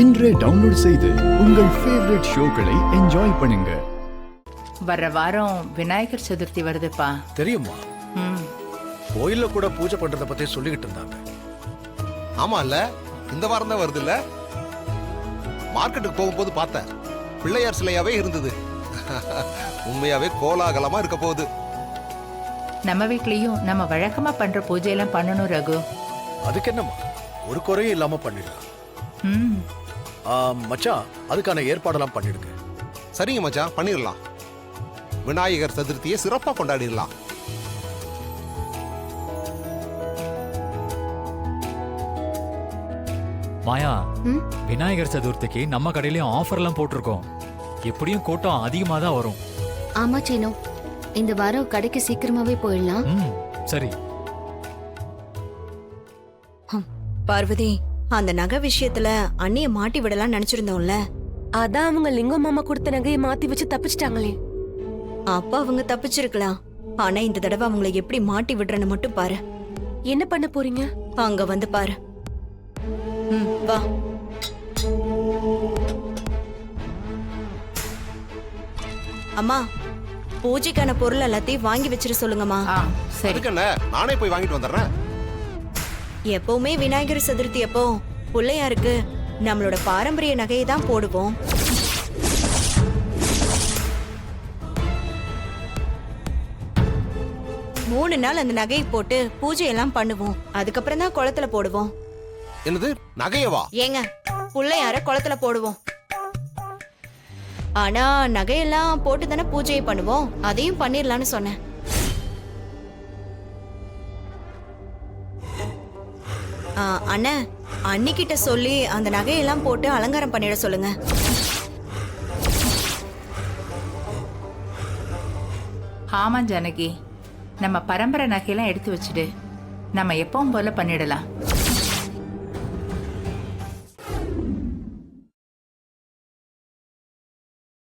இன்றே டவுன்லோட் செய்து உங்கள் ஃபேவரட் ஷோக்களை என்ஜாய் பண்ணுங்க. வர்ற வாரம் விநாயகர் சதுர்த்தி வருதுப்பா. தெரியுமா? கோயில்ல கூட பூஜை பண்றத பத்தி சொல்லிக்கிட்டு இருந்தாங்க. ஆமா இல்ல, இந்த வாரம் தான் வருது இல்ல. மார்க்கெட்டுக்கு போகும்போது பார்த்தேன், பிள்ளையார் சிலையாவே இருந்தது. உண்மையாவே கோலாகலமா இருக்க போகுது. நம்ம வீட்லயும் நம்ம வழக்கமா பண்ற பூஜையெல்லாம் பண்ணணும் ரகு. அதுக்கு என்னம்மா, ஒரு குறையும் இல்லாம பண்ணிடலாம். மச்சான், அதுக்கான ஏற்பாடெல்லாம் பண்ணிடுங்க. சரிங்க மச்சான், பண்ணிடலாம். விநாயகர் சதுர்த்தியை சிறப்பா கொண்டாடிடலாம். மாயா, விநாயகர் சதுர்த்திக்கு நம்ம கடையிலயும் ஆஃபர்லாம் போட்டிருக்கோம். எப்படியும் கூட்டம் அதிகமா தான் வரும். ஆமா சீனு, இந்த வாரம் கடைக்கு சீக்கிரமாவே போயிடலாம். சரி. பார்வதி, அந்த நகை விஷயத்துல அண்ணிய மாட்டி விடலாம் நினைச்சிருந்தோம்ல. அதான் அவங்க லிங்கம் மாமா கொடுத்த நகையை மாத்தி வச்சு தப்பிச்சிட்டாங்களே. அப்ப அவங்க தப்பிச்சிருக்கலாம். ஆனா இந்த தடவை அவங்கள எப்படி மாட்டி விடுறன்னு மட்டும் பாரு. என்ன பண்ண போறீங்க? அங்க வந்து பாரு. வா. அம்மா, பூஜைக்கான பொருள் எல்லாத்தையும் வாங்கி வச்சிட சொல்லுங்கம்மா. சரி. அதுக்கு என்ன, நானே போய் வாங்கிட்டு வந்துடுறேன். எப்பவுமே விநாயகர் சதுர்த்தி அப்போ பிள்ளையாருக்கு நம்மளோட பாரம்பரிய நகையை தான் போடுவோம். மூணு நாள் அந்த நகையை போட்டு பூஜையெல்லாம் பண்ணுவோம். அதுக்கப்புறம் தான் குளத்துல போடுவோம். என்னது, நகையவா? ஏங்க, பிள்ளையார குளத்துல போடுவோம். ஆனா நகையெல்லாம் போட்டு தானே பூஜையை பண்ணுவோம். அதையும் பண்ணிடலான்னு சொன்னேன். அண்ணா, அன்னிக்கிட்ட சொல்லி அந்த நகையெல்லாம் போட்டு அலங்காரம் பண்ணிட சொல்லுங்க. ஆமா ஜானகி, நம்ம பரம்பரை நகையெல்லாம் எடுத்து வச்சுடு. நம்ம எப்பவும் போல பண்ணிடலாம்.